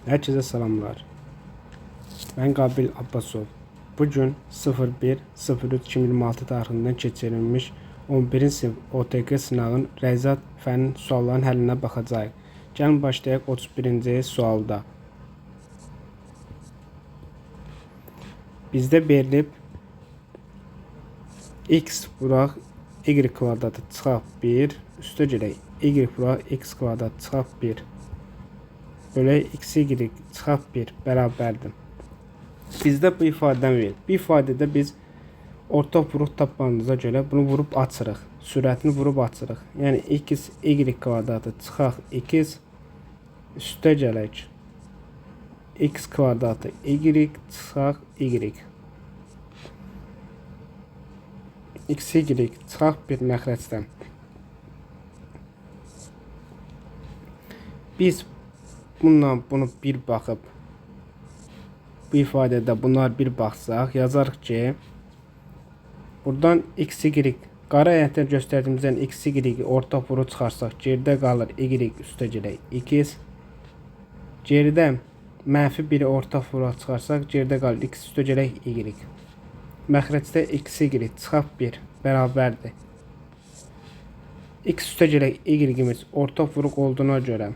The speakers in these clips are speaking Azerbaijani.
Herkese selamlar. Ben Qabil Abbasov. Bugün 01.03.2026 tarixindən keçirilmiş 11-ci sinif OTQ sınavın Riyaziyyat fənn suallarının həllinə baxacağıq. Gəlin başlayaq 31-ci sualda. Bizdə verilib x vuraq y kvadratı çıxaq 1, üstə gələk y vuraq x kvadratı çıxaq 1. Bölək x, y çıxaq 1 bərabərdir. Bizdə bu ifadəni verir. Bu ifadədə biz ortaq vuruq tapmağımıza görə bunu vurub açırıq. Sürətini vurub açırıq. Yəni x, y kvadratı çıxaq x üstə gələk x kvadratı y çıxaq y. X, y çıxaq 1 məxrəcdən. Biz bundan bunu bir baxıb bu ifadədə bunlar bir baxsaq yazarıq ki buradan x, y qara əyətlər göstərdiyimizdən x, y ortaq vuruq çıxarsaq geridə qalır y üstə gələk x. Geridə mənfi 1-i ortaq vuruq çıxarsaq geridə qalır x üstə gələk y. Məxrəcdə x, y çıxaq 1 bərabərdir. X üstə gələk y-imiz ortaq vuruq olduğuna görə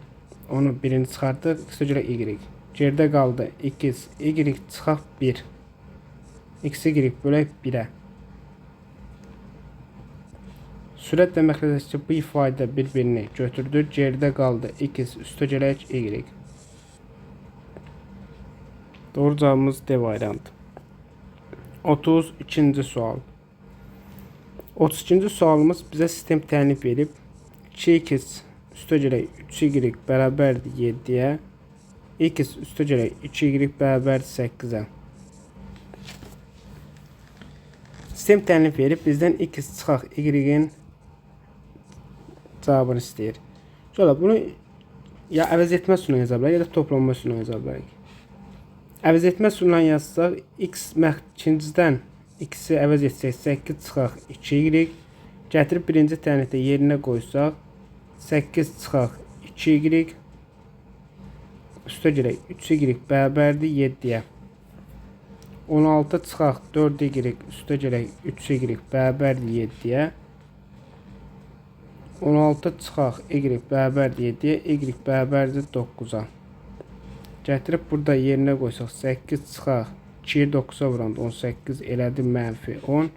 onu birini çıxardıq, x üstə gələk y. Geridə qaldı x, y çıxaq 1. X, y bölək 1-ə. Sürətlə məxrəcdə bu ifadə bir-birini götürdü. Geridə qaldı x üstə gələk y. Doğru cavabımız D variantı. 32-ci sual. 32-ci sualımız bizə sistem təyin verib 2x üstə gələk 3y bərabərdir 7-yə, x üstə gələk 2y bərabərdir 8-ə. Sistem təyin verib bizdən x çıxaq y-in cavabını istəyir. Sonra bunu ya əvəz etmə üsuluna yaza bilərik, ya da toplanma üsuluna yaza bilərik. Əvəz etmə üsuluna yazsaq x ikincidən x-i əvəz etsək 8 çıxaq 2y, gətirib birinci tənlikdə yerinə qoysaq 8 çıxaq 2y üstə gələk 3y bərabərdir 7-yə. 16 çıxaq 4y üstə gələk 3y bərabərdir 7-yə. 16 çıxaq y bərabərdir 7-yə, y bərabərdir 9-a. Gətirib burada yerinə qoysaq 8 çıxaq 2-yi 9-a vuranda 18 elədi mənfi 10.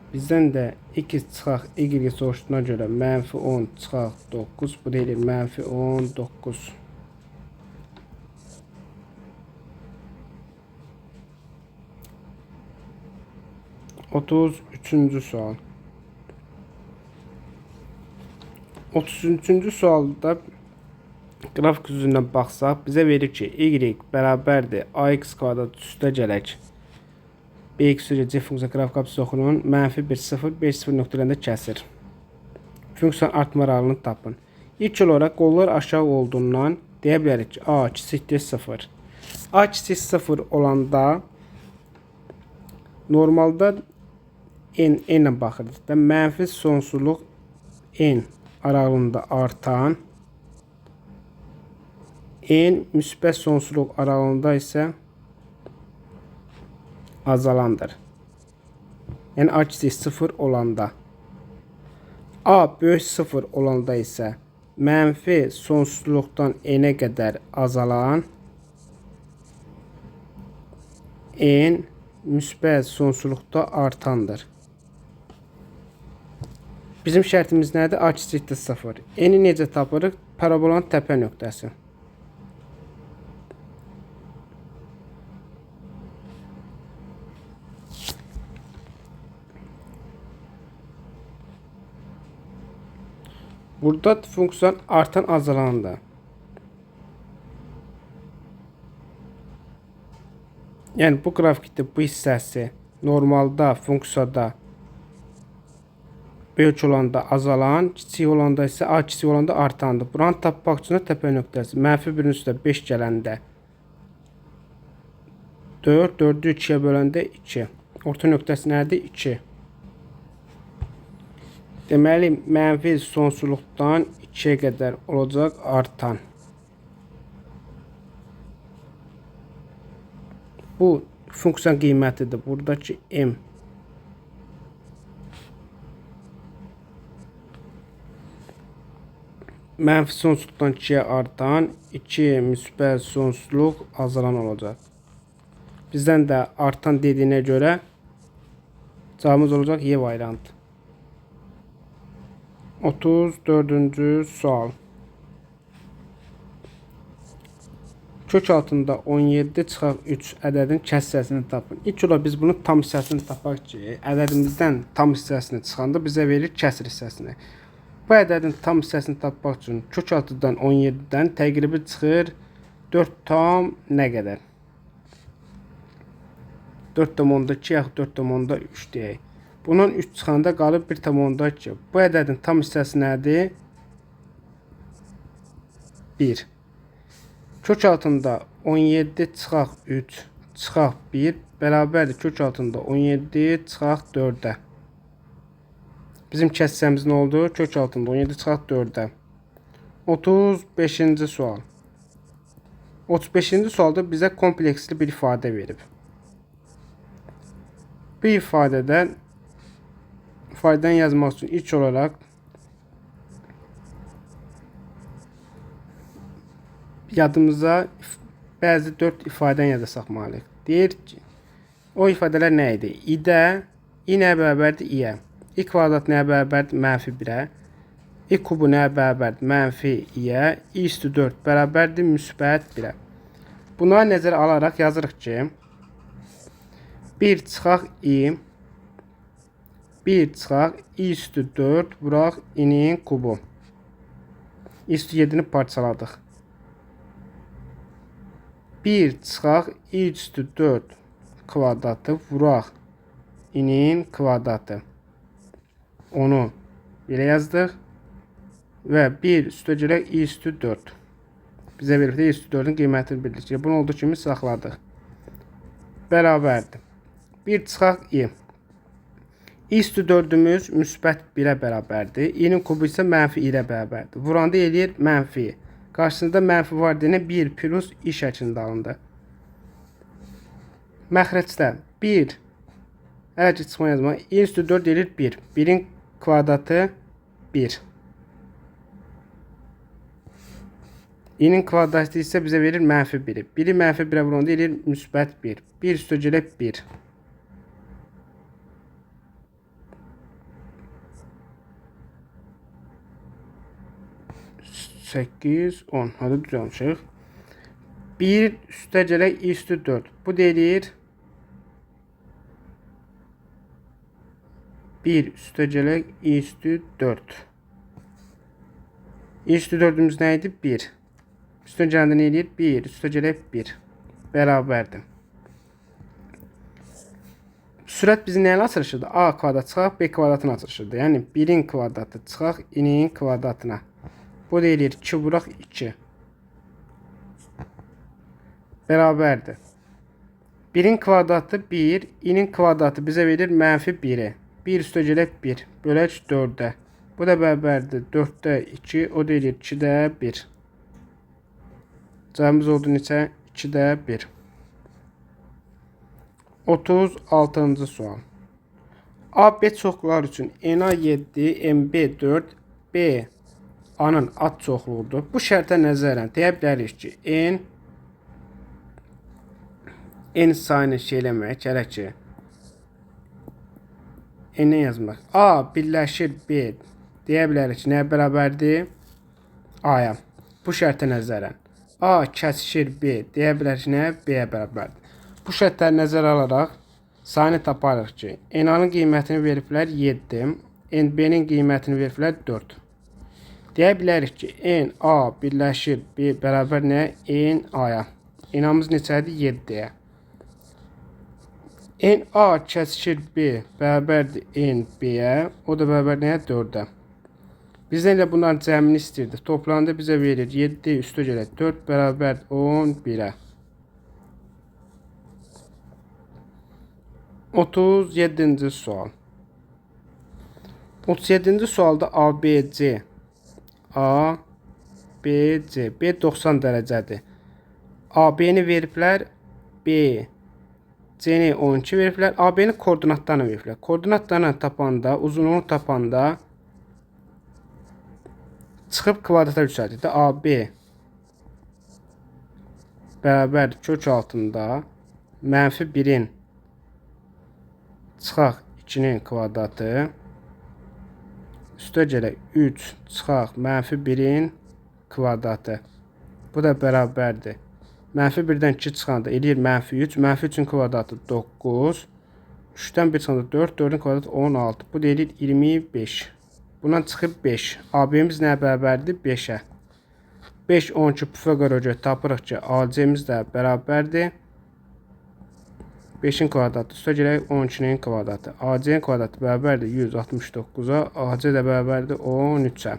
Bizdən də x çıxaq y soruşduğuna görə mənfi 10 çıxaq 9. Bu da eləyir mənfi 19. Üçüncü sual. 33-cü sualda qrafik üzündən baxsaq bizə verir ki y bərabərdir ax kvadrat üstə gələk bx c funksiya qrafik absisi oxunun mənfi 1, 0, 5, 0 nöqtələrində kəsir. Funksiyanın artma aralığını tapın. İlk olaraq qollar aşağı olduğundan deyə bilərik ki a kiçikdir 0. A kiçik 0 olanda normalda n ilə baxırıq da mənfi sonsuzluq n aralığında artan, n müsbət sonsuzluq aralığında isə azalandır. Yəni a kiçik 0 olanda. A böyük 0 olanda isə mənfi sonsuzluqdan n-ə qədər azalan, n müsbət sonsuzluqda artandır. Bizim şərtimiz nədir? A kiçikdir 0. N-i necə tapırıq? Parabolanın təpə nöqtəsi. Burada funksiyanın artan azalanında. Yəni bu qrafikdə bu hissəsi normalda funksiyada böyük olanda azalan, kiçik olanda isə a kiçik olanda artandır. Buranı tapmaq üçün təpə nöqtəsi mənfi 1-in üstə 5 gələndə 4, 4-ü 2-yə böləndə 2. Orta nöqtəsi nədir? 2. Deməli, mənfi sonsuzluqdan 2-yə qədər olacaq artan. Bu funksiyanın qiymətidir. Buradakı m. Mənfi sonsuzluqdan 2-yə artan, 2 müsbət sonsuzluq azalan olacaq. Bizdən də artan dediyinə görə cavabımız olacaq Y variantı. 34-cü sual. Kök altında 17 çıxaq 3 ədədin kəs hissəsini tapın. İlk olaraq biz bunun tam hissəsini tapaq ki, ədədimizdən tam hissəsini çıxanda bizə verir kəsr hissəsini. Bu ədədin tam hissəsini tapmaq üçün kök altıdan 17-dən təqribi çıxır 4 tam nə qədər? 4,2 yaxud 4,3 deyək. Bunun 3 çıxanda qalıb 1,2. Bu ədədin tam hissəsi nədir? 1. Kök altında 17 çıxaq 3 çıxaq 1 bərabərdir kök altında 17 çıxaq 4-ə. Bizim kəs hissəmiz nə oldu? Kök altında 17 çıxaq 4-ə. 35-ci sual. 35-ci sualda bizə kompleksli bir ifadə verib. Bu ifadədən yazmaq üçün ilk olaraq yadımıza bəzi 4 ifadəni yada saxmalıyıq. Deyir ki, o ifadələr nə idi? İdə, i nəyə bərabərdir? İyə. I kvadrat nəyə bərabərdir? Mənfi 1-ə. I kubu nəyə bərabərdir? Mənfi iyə. I üstü 4 bərabərdir müsbət 1-ə. Bunları nəzərə alaraq yazırıq ki, 1 çıxaq i, 1 çıxaq i üstü 4 vuraq i-nin kubu. I üstü 7-ni parçaladıq. 1 çıxaq i üstü 4 kvadratı vuraq i-nin kvadratı. Onu belə yazdıq. Və 1 üstə gələk i üstü 4. Bizə verib i üstü 4-ün qiymətini bildik. Bunu olduğu kimi saxladıq. Bərabərdir. 1 çıxaq i. I üstü 4-ümüz müsbət 1-ə bərabərdir. I-nin kubu isə mənfi 1-ə bərabərdir. Vuranda eləyir mənfi. Qarşısında mənfi var deyənə 1 plus i şəklində alındı. Məxrəcdə 1 hələ ki çıxma yazmaq. I üstü 4 eləyir 1. 1-in kvadratı 1. I-nin kvadratı isə bizə verir mənfi 1-i. 1-i mənfi 1-ə vuranda eləyir müsbət 1. 1 üstə gələk 1. 8, 10. Hadi düzəlmişik. 1 üstə gələk i üstü 4. Bu deyir 1 üstə gələk i üstü 4. I üstü 4-ümüz nə idi? 1. Üstə gələndə nə edir? 1 üstə gələk 1. Bərabərdir. Sürət bizi nəyə açılışıdır? A kvadrat çıxaq B kvadratına açılışıdır. Yəni 1-in kvadratı çıxaq i-nin kvadratına. Bu deyilir 2 vuraq 2. Bərabərdir. 1-in kvadratı 1, i-nin kvadratı bizə verir mənfi 1-i. 1 üstə gələk 1, bölək 4-ə. Bu da bərabərdir 4-də 2, o deyilir 2-də 1. Cavabımız oldu neçə? 2-də 1. 36-cı sual. A, B çoxluqlar üçün NA 7, MB 4, B A-nın ad çoxluğudur. Bu şərtə nəzərən deyə bilərik ki, N sayını eləmək gərək ki, N-ə yazmaq. A birləşir B deyə bilərik ki, nəyə bərabərdir? A-ya. Bu şərtə nəzərən. A kəsişir B deyə bilərik ki, nəyə? B-yə bərabərdir. Bu şərtləri nəzərə alaraq sayını taparıq ki, N-A-nın qiymətini veriblər 7, NB-nin qiymətini veriblər 4. Deyə bilərik ki, N-A birləşir B bərabər nəyə? N-A-ya. N-A-mız neçədir? 7-yə. N-A kəsişir B bərabərdir N-B-yə. O da bərabər nəyə? 4-ə. Bizdən də bunların cəmini istəyirdik. Toplanında bizə verir 7 üstə gələk 4 bərabər 11-ə. 37-ci sual. 37-ci sualda ABC ABC B 90 dərəcədir. AB-ni veriblər, B C-ni 12 veriblər, AB-ni koordinatlarla veriblər. Koordinatlarla tapanda, uzunluğunu tapanda çıxıb kvadrata yüksəldir. AB bərabərdir kök altında -1-in çıxaq 2-nin kvadratı üstə gələ 3 çıxaq -1-in kvadratı. Bu da bərabərdir. -1-dən 2 çıxanda eləyir -3. -3-ün kvadratı 9. 3-dən 1 çıxanda 4. 4-ün kvadratı 16. Bu da eləyir 25. Bundan çıxıb 5. AB-miz nəyə bərabərdir? 5-ə. 5, 12 Pifaqora görə tapırıq ki, AC-miz də bərabərdir 5-in kvadratı üstə gələk 12-nin kvadratı. AC-nin kvadratı bərabərdir 169-a. AC də bərabərdir 13-ə.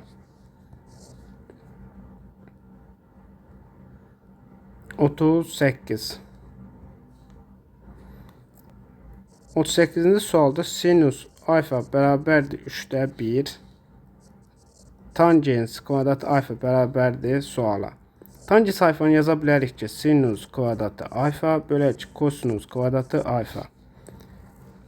38. 38-ci sualda sinus alfa bərabərdir 3-də 1. Tangens kvadrat alfa bərabərdir suala. Tangens alfanı yaza bilərik ki, sinus kvadratı alfa bölək kosinus kvadratı alfa.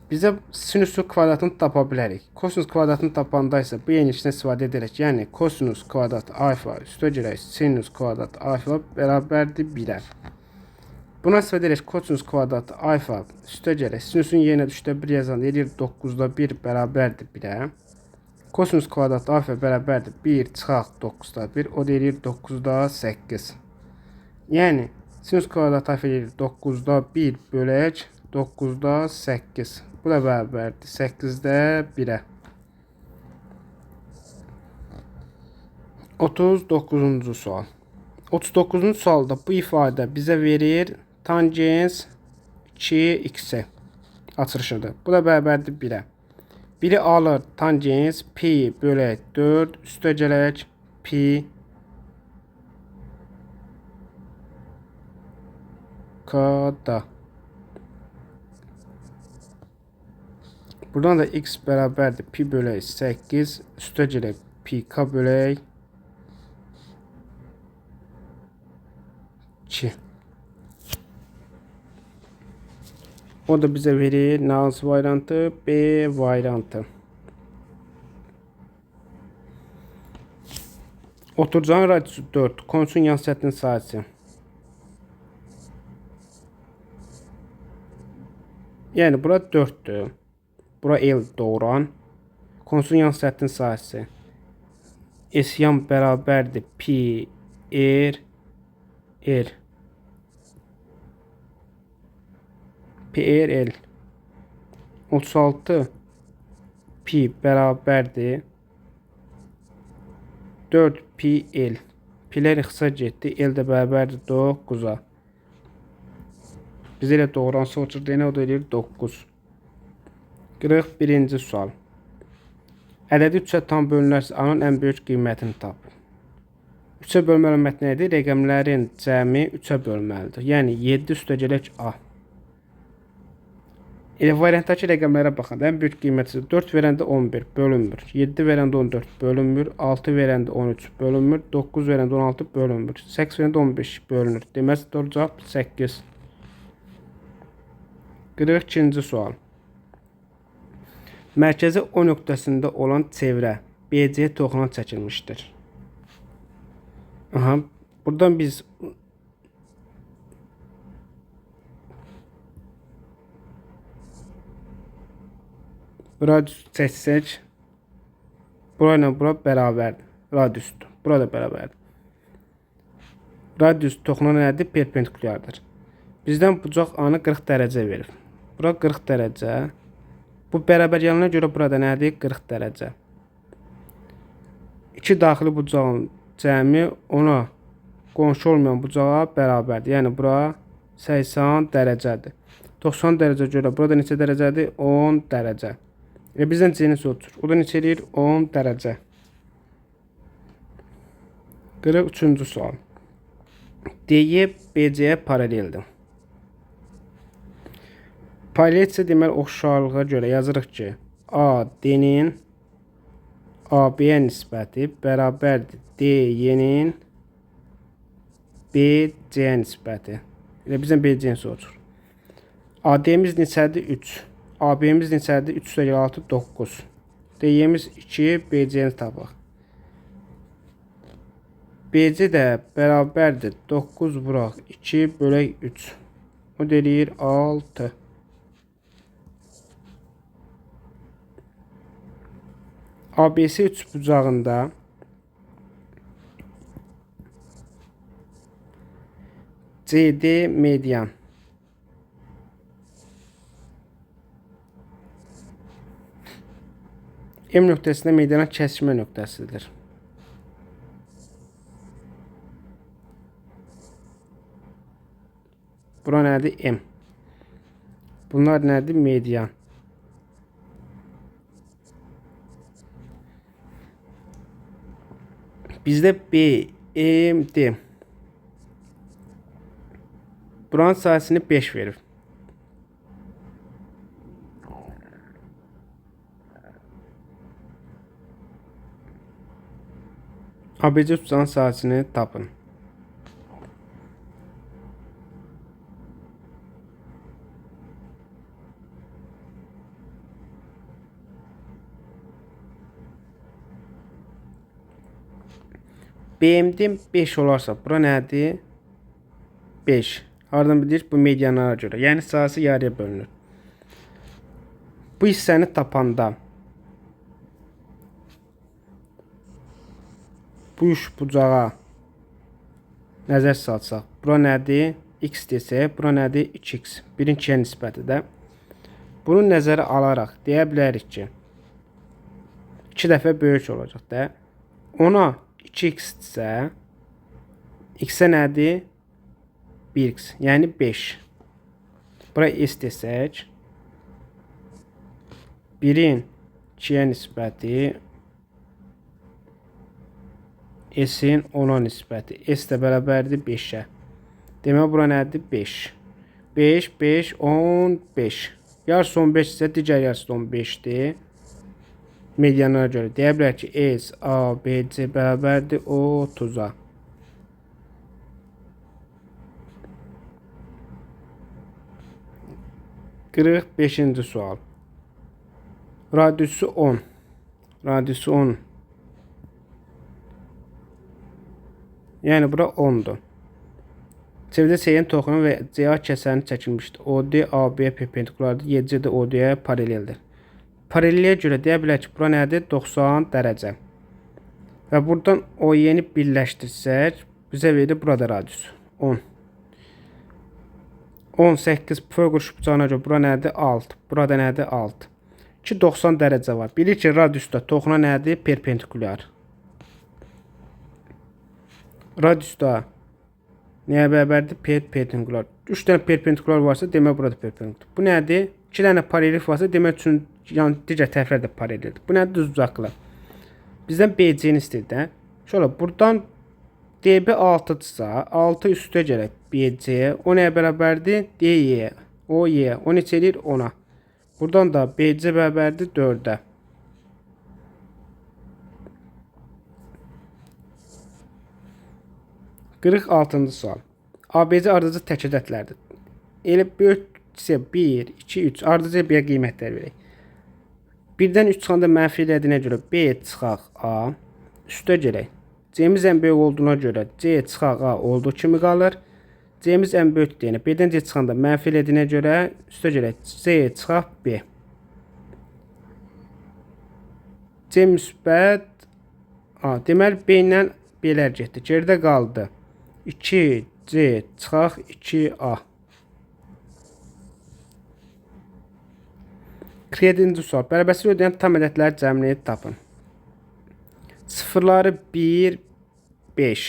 Bizə sinusun kvadratını tapa bilərik. Kosinus kvadratını tapanda isə bu yenilikdən istifadə edərək, yəni kosinus kvadratı alfa üstə gələk sinus kvadratı alfa bərabərdir 1-ə. Buna istifadə edərək kosinus kvadratı alfa üstə gələk sinusun yerinə 3-də 1 yazanda eləyir 9-da 1 bərabərdir 1-ə. Kosinus kvadratı alfa bərabərdir 1 çıxaq 9-da 1, o da eləyir 9-da 8. Yəni sinus kvadratı alfa eləyir 9-da 1 bölək 9-da 8. Bu da bərabərdir 8-də 1-ə. 39-cu sual. 39-cu sualda bu ifadə bizə verir tangens 2x açılışıdır. Bu da bərabərdir 1-ə. 1-i alır tangens pi bölək 4 üstə gələk pi k-da. Buradan da x bərabərdir pi bölək 8 üstə gələk pi k bölək 2. O da bizə verir nə hansı variantı? B variantı. Oturucağın radiusu 4. Konusun yan səthinin sahəsi. Yəni bura 4'dür. Bura L doğuran. Konusun yan səthinin sahəsi. S yan bərabərdir pi r r. PRL 36 pi bərabərdir 4 pi L. Pi'lər ixtisa getdi. L də bərabərdir 9-a. Biz elə doğuran sonucu deyənə o da eləyir 9. 41-ci sual. Ədədi 3-ə tam bölünərsə A-nın ən böyük qiymətini tap. 3-ə bölmə əlaməti nədir? Rəqəmlərin cəmi 3-ə bölməlidir. Yəni 7 üstə gələk A. Elə variantdakı rəqəmlərə baxanda ən böyük qiyməti 4 verəndə 11 bölünmür, 7 verəndə 14 bölünmür, 6 verəndə 13 bölünmür, 9 verəndə 16 bölünmür, 8 verəndə 15 bölünür. Deməli doğru cavab 8. 42-ci sual. Mərkəzi O nöqtəsində olan çevrə BC toxuna çəkilmişdir. Aha, buradan biz radius çəksək, bura ilə bura bərabərdir. Radiusdur. Burada bərabərdir. Radius toxuna nədir? Perpendikulyardır. Bizdən bucaq A-nı 40 dərəcə verir. Bura 40 dərəcə. Bu bərabər yanına görə burada nədir? 40 dərəcə. İki daxili bucağın cəmi ona qonşu olmayan bucağa bərabərdir. Yəni bura 80 dərəcədir. 90 dərəcə görə burada neçə dərəcədir? 10 dərəcə. Bizdən C-ni soruşur. O da neçə eləyir? 10 dərəcə. 43-cü sual. D-yə BC-yə paraleldir. Paralel isə deməli oxşarlığa görə yazırıq ki, A D-nin AB-yə nisbəti bərabərdir DY-nin BC-yə nisbəti. Elə bizdən BC-ni soruşur. AD-miz neçədir? 3. AB-miz neçədir? 3 + 6 9. DY-miz 2, BC-ni tapaq. BC də bərabərdir 9 vuraq 2 bölək 3. O deyir 6. ABC 3 bucağında CD median. M nöqtəsində mediana kəsişmə nöqtəsidir. Bura nədir? M. Bunlar nədir? Median. Bizdə BMD. Buranın sayısını 5 verir. ABC tutan sayısını tapın. BMD 5 olarsa bura nədir? 5. Hardan bilir? Bu medianlara görə. Yəni sayısı yarıya bölünür. Bu hissəni tapanda bu üç bucağa nəzər salsaq, bura nədir? X desək, bura nədir? 2x. 1-in 2-yə nisbəti də. Bunu nəzərə alaraq deyə bilərik ki, 2 dəfə böyük olacaq da. Ona 2x isə, x-ə nədir? 1x, yəni 5. Bura s desək, 1-in 2-yə nisbəti, s-in 10-a nisbəti. S də bərabərdir 5-ə. Demək, bura nədir? 5. 5, 5, 10, 5. Yarısı 15 isə digər yarısı 15-dir. Medianlara görə deyə bilər ki, S, A, B, C bərabərdir 30-a. Qırıq 5-ci sual. Radiusu 10. Radiusu 10. Yəni bura 10'dur. Çevrədə C-nin toxunu və CA kəsəni çəkilmişdir. OD AB-yə perpendikulardır. YC də OD-yə paraleldir. Paralelliyə görə deyə bilər ki, bura nədir? 90 dərəcə. Və buradan OY-ni birləşdirsək, bizə verir burada radius 10. 18 P quruşu bucağına görə bura nədir? 6. Burada nədir? 6. 90 dərəcə var. Bilir ki, radiusda toxuna nədir? Perpendikular. Radiusda nəyə bərabərdir? Perpendikular. 3 dənə perpendikular varsa, demək burada perpendikular. Bu nədir? 2 dənə paralel varsa, demək üçün digər tərəflər də paraleldir. Bu nədir? Düz bucaqlar. Bizdən BC-ni istəyir də. Şöyle buradan DB 6-dırsa, 6 üstə gələk BC. O nəyə bərabərdir? DY. OY. O neçə edir? 10-a. Buradan da BC bərabərdir 4-ə. Qırıq 6-cı sual. ABC ardıcı tək ədədlərdir. Elə böyüksə 1, 2, 3 ardıcı bir qiymətlər verək. 1-dən 3 çıxanda mənfi elədiyinə görə B çıxaq A üstə gələk. C-miz ən böyük olduğuna görə C çıxaq A olduğu kimi qalır. C-miz ən böyük deyənə B-dən C çıxanda mənfi elədiyinə görə üstə gələk. C çıxaq B. C müsbət A. Deməli B ilə B-lər getdi. Geridə qaldı 2C çıxaq 2A. 47-ci sual. Bərabərsiz ödəyən tam ədədləri cəmini tapın. Sıfırları 1, 5.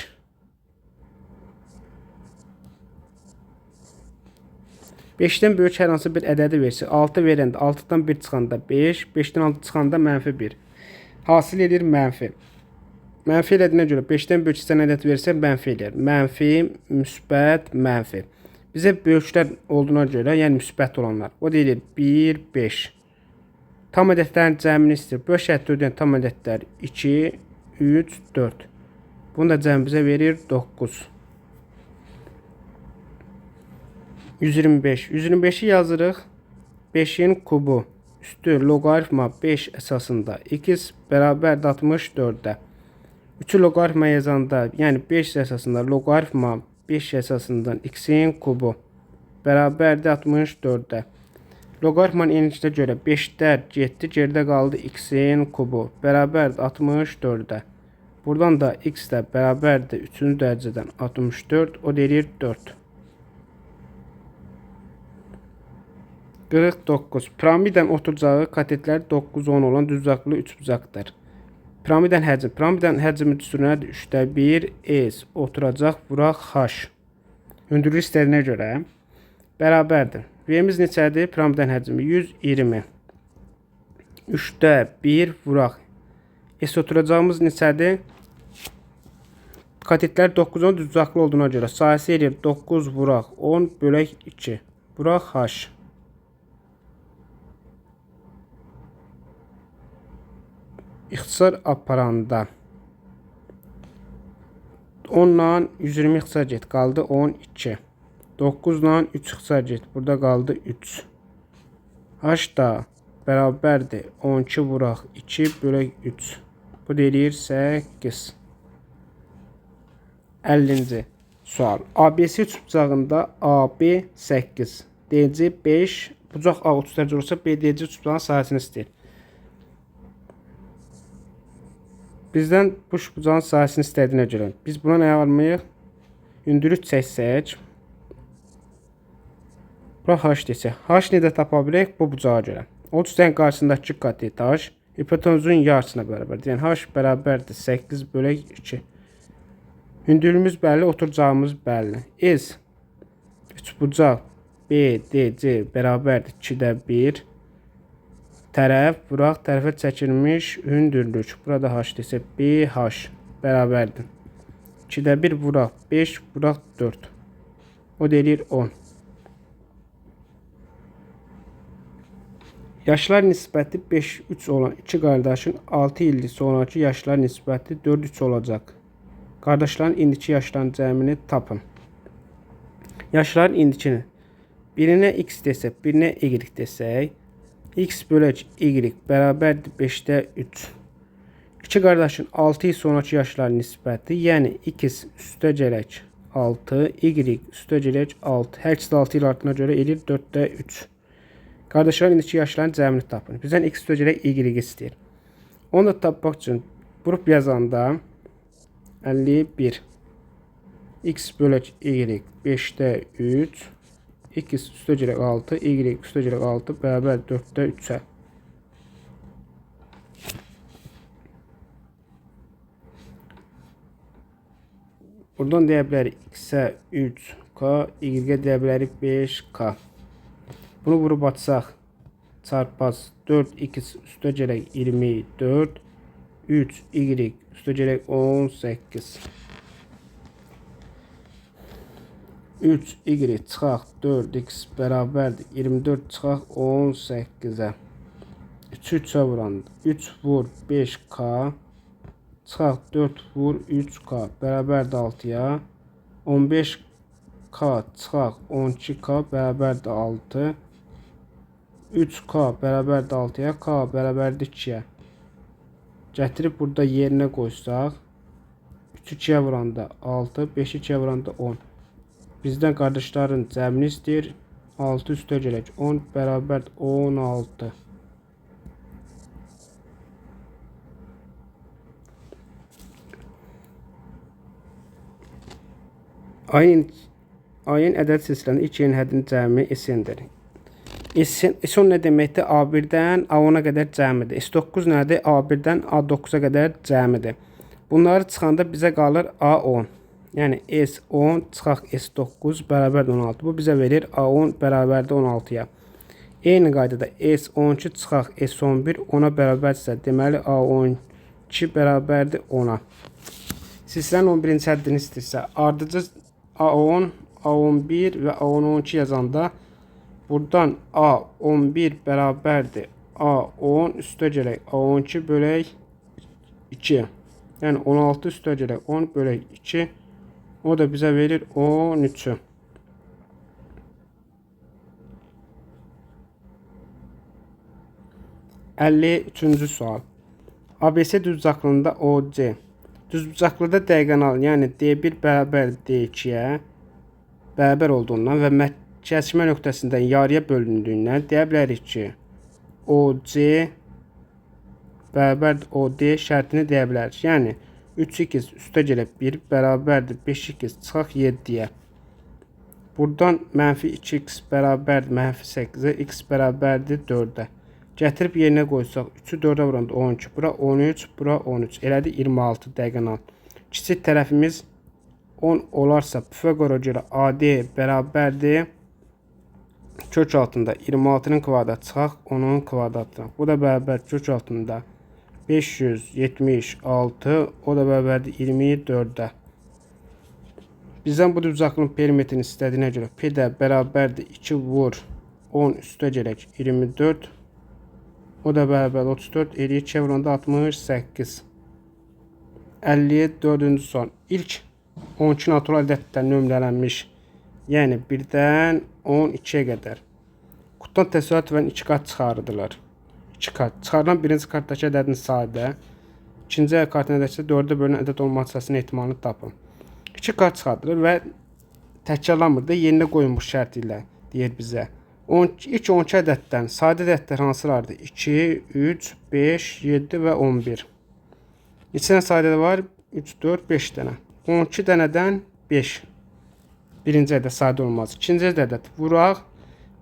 Beşdən böyük hər hansı bir ədədi versə, 6 verəndə 6-dan 1 çıxanda 5, 5-dən 6 çıxanda mənfi 1. Hasil edir mənfi. Mənfi elədiyinə görə 5-dən böyük istənilən ədəd versə mənfi eləyir. Mənfi, müsbət, mənfi. Bizə böyüklər olduğuna görə, yəni müsbət olanlar. O deyilir 1, 5. Tam ədədlərin cəmini istəyir. Böl şərti ödəyən tam ədədlər 2, 3, 4. Bunu da cəm bizə verir 9. 125. 125'i yazırıq. 5'in kubu üstü logaritma 5 əsasında x bərabərdir 64'də. 3'ü logaritma yazanda, yəni 5 əsasında logaritma 5 əsasından x'in kubu bərabərdir 64'də. Logaritmanın enilinə görə 5'lər getdi, geridə qaldı x'in kubu bərabərdir 64'də. Buradan da x də bərabərdir 3-cü dərəcədən 64, o deyir 4. 49. Piramidən oturacağı katetləri 9, 10 olan düzbucaqlı üçbucaqdır. Piramidən həcmi. Piramidən həcmi düsturunədir 3/1 s oturacaq vuraq h. Hündürlük istədiyinə görə bərabərdir. V-miz neçədir? Piramidən həcmi 120. 3/1 vuraq. S oturacağımız neçədir? Katetlər 9, 10 düzbucaqlı olduğuna görə sayısı eləyir 9 vuraq 10 bölək 2. Vuraq h. İxtisar aparanda 10 ilə 120 ixtisar get, qaldı 12. 9 ilə 3 ixtisar get, burada qaldı 3. H da bərabərdir 12 vuraq 2 bölək 3. Bu deyir 8. 50-ci sual. ABC üçbucağında AB 8, DC 5, bucaq A 30 dərəcə olursa BDC üçbucağın sayısını istəyir. Bizdən bu üçbucağın sayısını istədiyinə görə biz buna nə almalıyıq? Hündürlük çəksək. Bura h desək. H necə tapa bilək? Bu bucağa görə. O üçbucağın qarşısındakı katet h hipotenuzun yarısına bərabərdir. Yəni h bərabərdir 8 bölək 2. Hündürlüyümüz bəlli, oturacağımız bəlli. S üçbucaq BDC bərabərdir 2/1. Tərəf, vuraq, tərəfə çəkilmiş hündürlük. Burada h desə BH bərabərdir 2/1 vuraq 5 vuraq 4. O deyir 10. Yaşlar nisbəti 5-3 olan iki qardaşın 6 illik sonraki yaşlar nisbəti 4-3 olacaq. Qardaşların indiki yaşların cəmini tapın. Yaşların indikini birinə x desək, birinə y desək, x bölək y bərabərdir 5/3. İki qardaşın 6 il sonraki yaşlar nisbəti, yəni x üstə gələk 6, y üstə gələk 6. Hər ikisi 6 il artına görə elir 4/3. Qardaşların indiki yaşların cəmini tapın. Bizdən x üstə gələk y istəyir. Onu da tapmaq üçün vurup yazanda 51. X bölək y 5/3. X üstə gələk 6, y üstə gələk 6 bərabər 4/3-ə. Buradan deyə bilərik x-ə 3k, y-ə deyə bilərik 5k. Bunu vurup atsaq, çarpaz 4x üstə gələk 24, 3y üstə gələk 18. 3y çıxaq 4x bərabərdir 24 çıxaq 18-ə. 3-3-ə vuranda 3 vur 5k çıxaq 4 vur 3k bərabərdir 6-ya. 15k çıxaq 12k bərabərdir 6. 3k bərabərdir 6-ya, k bərabərdir 2-yə. Gətirib burada yerinə qoysaq 3 2-yə vuranda 6, 5 2-yə vuranda 10. Bizdən qardaşların cəmini istəyir. 6 üstə gələk 10 bərabərdir 16. Ayın ədəd silsiləndə ilk yerin həddinin cəmi S-dir. S10 nə deməkdir? A1-dən A10-a qədər cəmidir. S9 nədir? A1-dən A9-a qədər cəmidir. Bunları çıxanda bizə qalır A10. Yəni S10 çıxaq S9 bərabərdir 16. Bu bizə verir A10 bərabərdir 16-ya. Eyni qaydada S12 çıxaq S11 10-a bərabərdirsə, deməli A12 bərabərdir 10-a. Silsilənin 11-ci həddini istəyirsə, ardıcı A10, A11 və A12 yazanda buradan A11 bərabərdir A10 üstəgələk A12 bölək 2. Yəni 16 üstəgələk 10 bölək 2. O da bizə verir 13'ü. Üçüncü sual. ABC düzbucaqlığında OC. Düzbucaqlıqda diagonal, yəni D1 bərabər D2-yə bərabər olduğundan və kəsmə nöqtəsindən yarıya bölündüyündən deyə bilərik ki, OC bərabər OD şərtini deyə bilərik. Yəni 3x üstəgələk 1 bərabərdir 5x çıxaq 7-yə. Buradan -2x bərabərdir -8-ə, x bərabərdir 4-ə. Gətirib yerinə qoysaq 3-ü 4-ə vuranda 12, bura 13, bura 13. Elədi 26 diagonal. Kiçik tərəfimiz 10 olarsa Pifaqora görə AD bərabərdir kök altında 26'nın kvadratı çıxaq 10'un kvadratına. Bu da bərabər kök altında 576, o da bərabərdir 24'ə. Bizdən bu düzbucaqlığın perimetrini istədiyinə görə P də bərabərdir 2 vur 10 üstəgələk 24. O da bərabər 34, 2 vuranda 68. 54-cü sual. İlk 12 natural ədədlər nömrələnmiş. Yəni 1-dən 12'ye qədər. Qutudan təsadüfən 2 kart çıxardılar. 2 kart. Çıxarılan birinci kartdakı ədədin sadə, ikinci kartın ədədsə 4'ə bölünən ədəd olma açısının ehtimalını tapın. 2 kart çıxardılar və təkrarlanmırdı. Yerinə qoyulmuş şərt ilə deyir bizə. İlk 12 ədəddən sadə ədədlər hansılardır? 2, 3, 5, 7 və 11. Neçə dənə sadə var? 3, 4, 5 dənə. 12 dənədən 5. Birinci ədəd sadə olmaz. İkinci ədəd vuraq.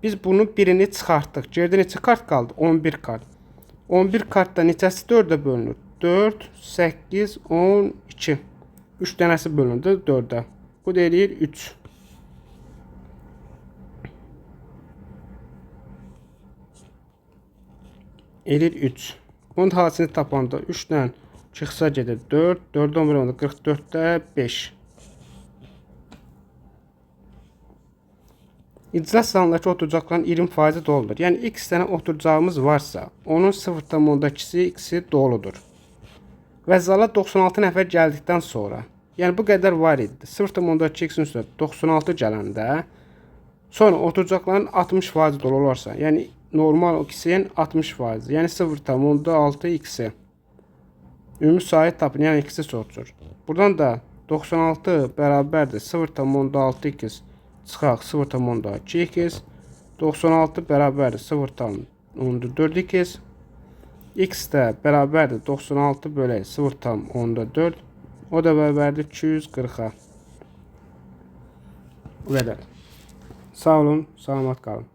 Biz bunu birini çıxartdıq. Geridə neçə kart qaldı? 11 kart. 11 kartda neçəsi 4'ə bölünür? 4, 8, 12. 3 dənəsi bölündü 4'ə. Bu da eləyir 3. Eləyir 3. Bunun halısını tapanda 3'dən çıxsa gedir 4. 4'dən vuranda 44'də 5. İcra salonundakı oturacaqların 20% doludur. Yəni x dənə oturacağımız varsa, onun 0,2'si x-i doludur. Və zala 96 nəfər gəldikdən sonra, yəni bu qədər var idi. 0,2 üstə 96 gələndə, sonra oturacaqların 60% dolu olarsa, yəni normal x-in 60%, yəni 0,6 x-i. Ümumi sayı tapın, yəni x-i soruşur. Buradan da 96 bərabərdir 0,6 x çıxaq 0,2 x. 96 bərabərdir 0,4 x. X də bərabərdir 96 bölək 0,4. O da bərabərdir 240'a. Bu qədər. Sağ olun, salamat qalın.